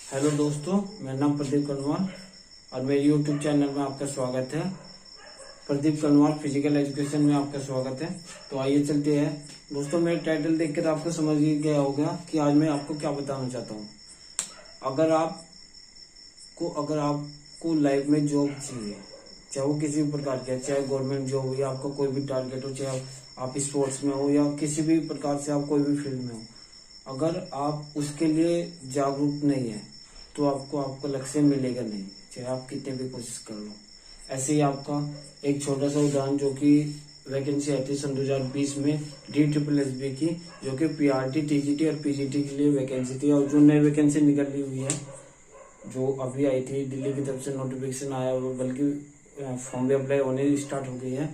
Hello दोस्तों, मेरा नाम प्रदीप कनवाल और मेरे यूट्यूब चैनल में आपका स्वागत है। प्रदीप कनवाल फिजिकल एजुकेशन में आपका स्वागत है। तो आइए चलते हैं दोस्तों। मेरे टाइटल देखकर आपको समझ ही गया होगा कि आज मैं आपको क्या बताना चाहता हूँ। अगर आपको लाइफ में जॉब चाहिए, चाहे वो किसी भी प्रकार की है, चाहे गवर्नमेंट जॉब हो या आपका कोई भी टारगेट हो, चाहे आप स्पोर्ट्स में हो या किसी भी प्रकार से आप कोई भी फील्ड में हो, अगर आप उसके लिए जागरूक नहीं है तो आपको लक्ष्य मिलेगा नहीं, चाहे आप कितने भी कोशिश कर लो। ऐसे ही आपका एक छोटा सा उदाहरण, जो कि वैकेंसी आई थी सन 2020 में DSSB की, जो कि PRT, TGT और PGT के लिए वैकेंसी थी। और जो नई वैकेंसी निकली हुई है, जो अभी आई थी, दिल्ली की तरफ से नोटिफिकेशन आया हुआ, बल्कि फॉर्म भी अप्लाई होने स्टार्ट हो गई है।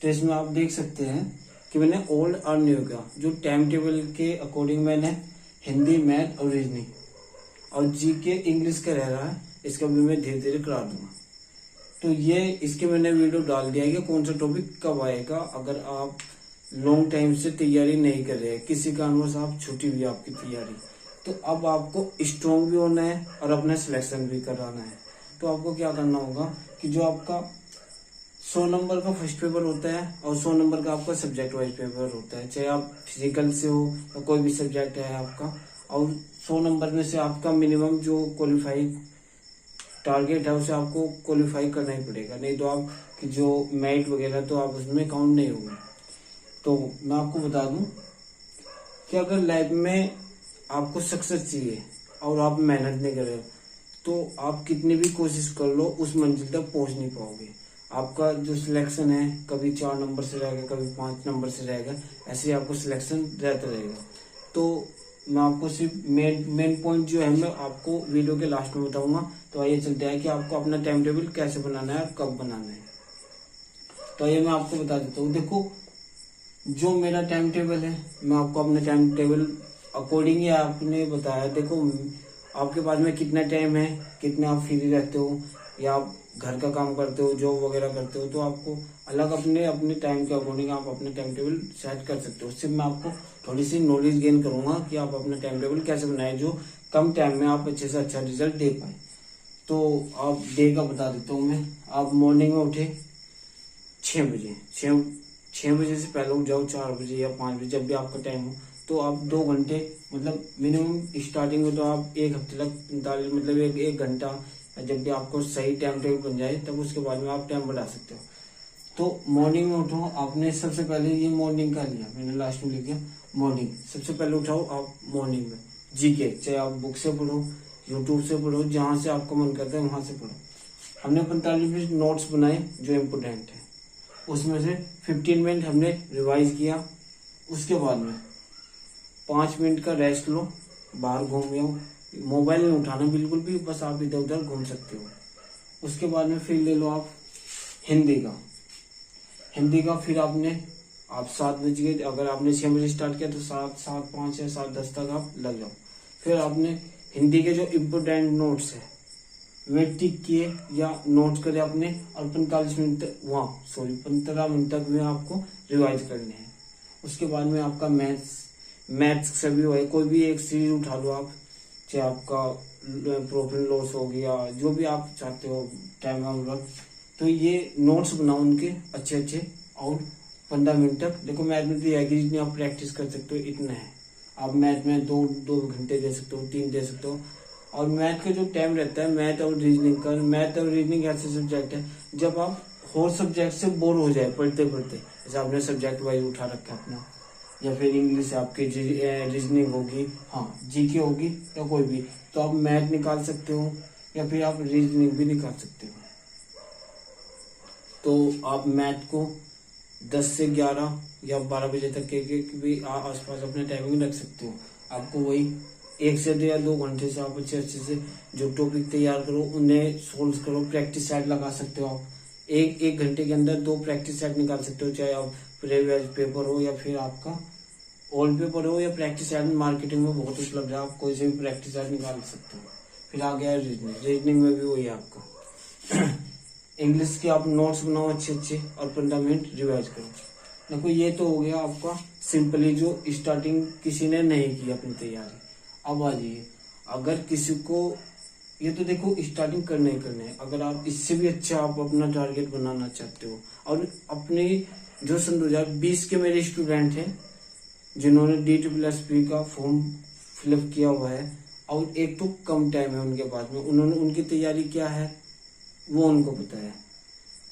तो इसमें आप देख सकते हैं कि मैंने ओल्ड और न्यू का जो टाइम टेबल के अकॉर्डिंग मैंने हिंदी, मैथ और रीजनिंग और जीके इंग्लिश का रह रहा है, इसका भी मैं धीरे धीरे करा दूंगा। तो ये इसके मैंने वीडियो डाल दिया है कि कौन सा टॉपिक कब आएगा। अगर आप लॉन्ग टाइम से तैयारी नहीं कर रहे हैं, किसी कारणवश आप छूटी हुई आपकी तैयारी, तो अब आपको स्ट्रॉन्ग भी होना है और अपना सिलेक्शन भी कराना है। तो आपको क्या करना होगा कि जो आपका 100 नंबर का फर्स्ट पेपर होता है और 100 नंबर का आपका सब्जेक्ट वाइज पेपर होता है, चाहे आप फिजिकल से हो या कोई भी सब्जेक्ट है आपका, और 100 नंबर में से आपका मिनिमम जो क्वालिफाई टारगेट है उसे आपको क्वालिफाई करना ही पड़ेगा, नहीं तो आप कि जो मेरिट वगैरह तो आप उसमें काउंट नहीं होंगे। तो मैं आपको बता दूं कि अगर लाइफ में आपको सक्सेस चाहिए और आप मेहनत नहीं कर रहे हो, तो आप कितनी भी कोशिश कर लो उस मंजिल तक पहुंच नहीं पाओगे। आपका जो सिलेक्शन है कभी 4 नंबर से रहेगा, कभी 5 नंबर से रहेगा, ऐसे आपको सिलेक्शन रहता रहेगा। तो मैं आपको सिर्फ मेन पॉइंट जो है मैं आपको वीडियो के लास्ट में बताऊंगा। तो आइए चलते हैं कि आपको अपना टाइम टेबल कैसे बनाना है और कब बनाना है। तो आइए मैं आपको बता देता हूँ। देखो, जो मेरा टाइम टेबल है, मैं आपको अपने टाइम टेबल अकॉर्डिंग ही आपने बताया। देखो, आपके पास में कितना टाइम है, कितना आप फ्री रहते हो, या आप घर का काम करते हो, जॉब वगैरह करते हो, तो आपको अलग अपने अपने टाइम के अकॉर्डिंग आप अपने टाइम टेबल सेट कर सकते हो। उससे मैं आपको थोड़ी सी नॉलेज गेन करूंगा कि आप अपना टाइम टेबल कैसे बनाए जो कम टाइम में आप अच्छे से अच्छा रिजल्ट दे पाए। तो आप डे का बता देता हूँ मैं। आप मॉर्निंग में उठे 6 बजे, 6 बजे से पहले उठ जाओ, 4 बजे या 5 बजे, जब भी आपका टाइम हो। तो आप 2 घंटे, मतलब मिनिमम स्टार्टिंग में तो आप एक हफ्ते तक 45, मतलब एक घंटा, जब भी आपको सही टाइम टेबल बन जाए तब उसके बाद में आप टाइम बढ़ा सकते हो। तो मॉर्निंग में उठो। आपने सबसे पहले ये मॉर्निंग का लिया, मैंने लास्ट में लिख दिया मॉर्निंग। सबसे पहले उठाओ आप मॉर्निंग में जीके, चाहे आप बुक से पढ़ो, यूट्यूब से पढ़ो, जहां से आपको मन करता है वहां से पढ़ो। हमने 45 नोट्स बनाए जो इम्पोर्टेंट है, उसमें से 15 मिनट हमने रिवाइज किया। उसके बाद में 5 मिनट का रेस्ट लो, बाहर घूम आओ। मोबाइल नहीं उठाना बिल्कुल भी, बस आप इधर उधर घूम सकते हो। उसके बाद में फिर ले लो आप हिंदी का फिर आप 7 बजे, अगर आपने 6 बजे स्टार्ट किया तो 7:05 या 7:10 तक आप लग जाओ। फिर आपने हिंदी के जो इम्पोर्टेंट नोट्स है वे टिक किए या नोट करे आपने, और 45 मिनट तक 15 मिनट तक में आपको रिवाइज करने हैं। उसके बाद में आपका मैथ्स सभी हो, कोई भी एक सीरीज उठा लो आप, चाहे आपका प्रॉफिट लॉस हो गया, जो भी आप चाहते हो टाइम का। तो ये नोट्स बनाओ उनके अच्छे अच्छे, और 15 मिनट तक। देखो, मैथ में तो यह जितनी आप प्रैक्टिस कर सकते हो इतना है। आप मैथ में दो घंटे दे सकते हो, 3 दे सकते हो। और मैथ का जो टाइम रहता है, मैथ और रीजनिंग ऐसे सब्जेक्ट है जब आप और सब्जेक्ट से बोर हो जाए पढ़ते पढ़ते, जैसे आपने सब्जेक्ट वाइज उठा रखा है अपना, या फिर इंग्लिश आपकी रीजनिंग होगी, हाँ जीके होगी, या कोई भी, तो आप मैथ निकाल सकते हो या फिर आप रीजनिंग भी निकाल सकते हो। तो आप मैथ को 10 से 11 या 12 बजे तक के भी आसपास अपने टाइमिंग रख सकते हो। आपको वही 1 से 2 घंटे से आप अच्छे से जो टॉपिक तैयार करो उन्हें सोल्व करो। प्रैक्टिस सेट लगा सकते हो आप, एक घंटे के अंदर 2 प्रैक्टिस सेट निकाल सकते हो, चाहे आप प्रीवियस पेपर हो या फिर आपका ओल्ड पेपर हो, या प्रैक्टिस सेट मार्केटिंग में बहुत उपलब्ध है, आप कोई से भी प्रैक्टिस सेट निकाल सकते हो। फिर आ गया रीजनिंग में भी वही है आपका इंग्लिश के आप नोट्स बनाओ अच्छे अच्छे और 15 मिनट रिवाइज करो। देखो, ये तो हो गया आपका सिंपली जो स्टार्टिंग किसी ने नहीं की अपनी तैयारी। अब आ जाइए, अगर किसी को ये तो देखो स्टार्टिंग करने ही करने है। अगर आप इससे भी अच्छा आप अपना टारगेट बनाना चाहते हो, और अपने जो सन 2020 के मेरे स्टूडेंट हैं जिन्होंने DSSP का फॉर्म फिलअप किया हुआ है, और एक तो कम टाइम है उनके पास में, उन्होंने उनकी तैयारी क्या है वो उनको पता है।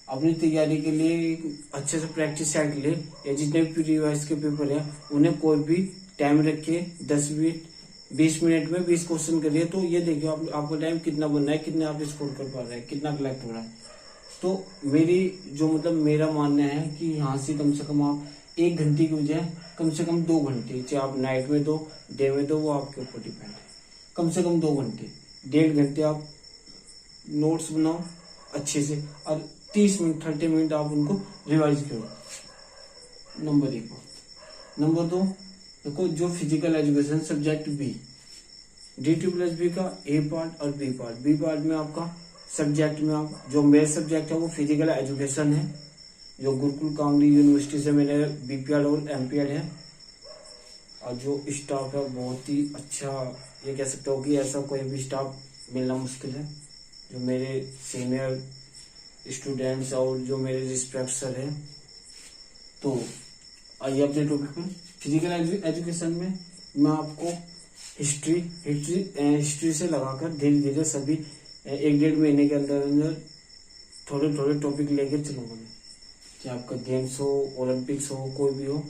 अपनी तैयारी के लिए अच्छे से प्रैक्टिस सेट ले, या जितने भी प्रीवियस के पेपर है उन्हें कोई भी टाइम रखे, 10 मिनट 20 मिनट में 20 क्वेश्चन करिए, तो ये देखिए आपका टाइम कितना बनना है, कितने आप स्कोर कर पा रहे हैं, कितना कलेक्ट हो रहा है। तो मेरी जो मतलब मेरा मानना है कि यहाँ से कम आप 1 घंटे की बजाय कम से कम 2 घंटे, चाहे आप नाइट में दो डे में दो, वो आपके ऊपर डिपेंड है। कम से कम 2 घंटे 1.5 घंटे आप नोट्स बनाओ अच्छे से, और 30 मिनट 30 मिनट आप उनको रिवाइज करो। नंबर 1। नंबर 2, देखो जो physical education subject B, DSSP का ए पार्ट और बी पार्ट। बी पार्ट में आपका सब्जेक्ट में आप जो मेरा सब्जेक्ट है वो फिजिकल एजुकेशन है, जो गुरुकुल कांगड़ी यूनिवर्सिटी से मेरे BPEd और MPEd है, और जो स्टाफ है बहुत ही अच्छा, ये कह सकते हो कि ऐसा कोई भी स्टाफ मिलना मुश्किल है। जो मेरे सीनियर स्टूडेंट्स और जो मेरे रिस्पेक्ट सर है। तो आइए अपने टॉपिक पे। फिजिकल एजुकेशन में मैं आपको हिस्ट्री से लगाकर धीरे धीरे सभी 1-1.5 महीने के अंदर अंदर थोड़े थोड़े टॉपिक लेकर चलूंगा मैं, चाहे आपका गेम्स हो, ओलंपिक्स हो, कोई भी हो।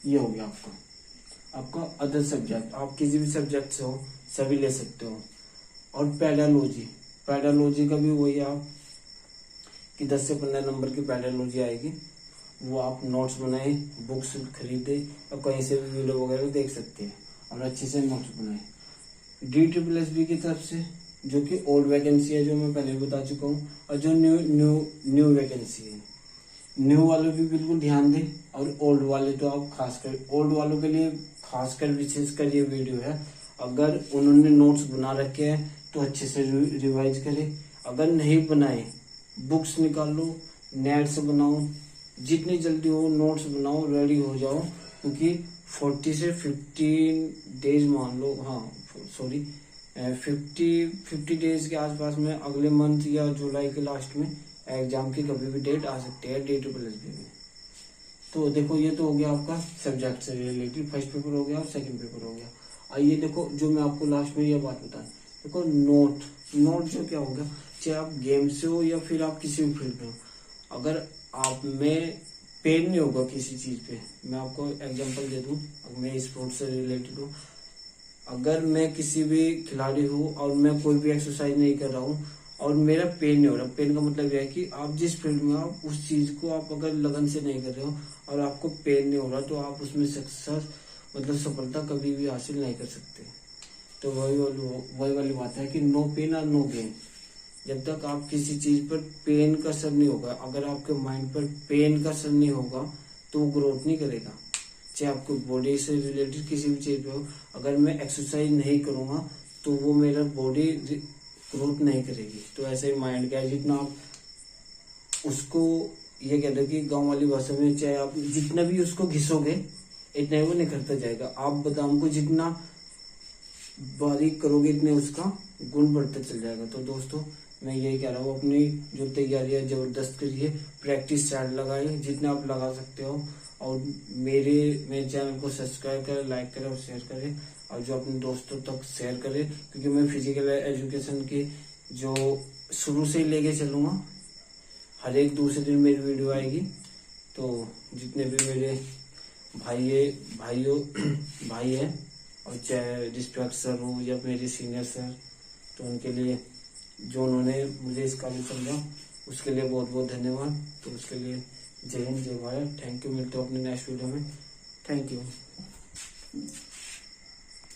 ये हो गया आपका अदर सब्जेक्ट, आप किसी भी सब्जेक्ट से हो सभी ले सकते हो। और पैडालॉजी का भी वही आप कि 10 से 15 नंबर की पैडालॉजी आएगी, वो आप नोट्स बनाए, बुक्स खरीदे और कहीं से भी वीडियो वगैरह देख सकते हैं और अच्छे से नोट्स बनाए। DSSP की तरफ से जो कि ओल्ड वैकेंसी है, जो मैं पहले बता चुका हूँ, और जो न्यू वैकेंसी है, न्यू वाले भी बिल्कुल ध्यान दें, और ओल्ड वाले तो आप खासकर ओल्ड वालों के लिए खासकर विशेषकर ये वीडियो है। अगर उन्होंने नोट्स बना रखे हैं तो अच्छे से रिवाइज करें, अगर नहीं बनाए बुक्स निकालो, नेट से बनाओ, जितनी जल्दी हो नोट्स बनाओ, रेडी हो जाओ, क्योंकि 40 से 15 डेज मान लो, हाँ सॉरी 50 डेज के आसपास में अगले मंथ या जुलाई के लास्ट में एग्जाम की कभी भी डेट आ सकती है DSSP में। तो देखो ये तो हो गया आपका सब्जेक्ट से रिलेटेड, फर्स्ट पेपर हो गया और सेकंड पेपर हो गया। आइए देखो जो मैं आपको लास्ट में ये बात बताऊं, देखो नोट जो क्या होगा, चाहे आप गेम से हो या फिर आप किसी भी फील्ड में हो, अगर आप में पेन नहीं होगा किसी चीज पे, मैं आपको एग्जांपल दे दूं, अगर मैं स्पोर्ट्स से रिलेटेड हूँ, अगर मैं किसी भी खिलाड़ी हूँ और मैं कोई भी एक्सरसाइज नहीं कर रहा हूँ और मेरा पेन नहीं हो रहा, पेन का मतलब यह है कि आप जिस फील्ड में आप उस चीज को आप अगर लगन से नहीं कर रहे हो और आपको पेन नहीं हो रहा, तो आप उसमें सक्सेस मतलब सफलता कभी भी हासिल नहीं कर सकते। तो वही वाली बात है कि नो पेन और नो गेन। जब तक आप किसी चीज पर पेन का असर नहीं होगा, अगर आपके माइंड पर पेन का असर नहीं होगा तो वो ग्रोथ नहीं करेगा। चाहे आपको बॉडी से रिलेटेड किसी भी चीज पे हो, अगर मैं एक्सरसाइज नहीं करूंगा तो वो मेरा बॉडी ग्रोथ नहीं करेगी। तो ऐसे ही माइंड का है, जितना आप उसको ये कहते हैं कि गांव वाली भाषा में, चाहे आप जितना भी उसको घिसोगे इतना ही वो निखरता जाएगा। आप बादाम को जितना बारीक करोगे इतने उसका गुण बढ़ता चल जाएगा। तो दोस्तों मैं यही कह रहा हूँ, अपनी जो तैयारी है जबरदस्त करिए, प्रैक्टिस चार्ट लगाइए जितना आप लगा सकते हो, और मेरे चैनल को सब्सक्राइब करें, लाइक करें और शेयर करें, और जो अपने दोस्तों तक शेयर करें, क्योंकि मैं फिजिकल एजुकेशन की जो शुरू से ही लेके चलूंगा, हर एक दूसरे दिन मेरी वीडियो आएगी। तो जितने भी मेरे भाई है और चाहे रिस्पेक्ट सर हो या मेरे सीनियर सर, तो उनके लिए जो उन्होंने मुझे इस काबिल समझा उसके लिए बहुत बहुत धन्यवाद। तो उसके लिए जय हिंद, जय भारत, थैंक यू। मिलते हो अपने नेक्स्ट वीडियो में, थैंक यू।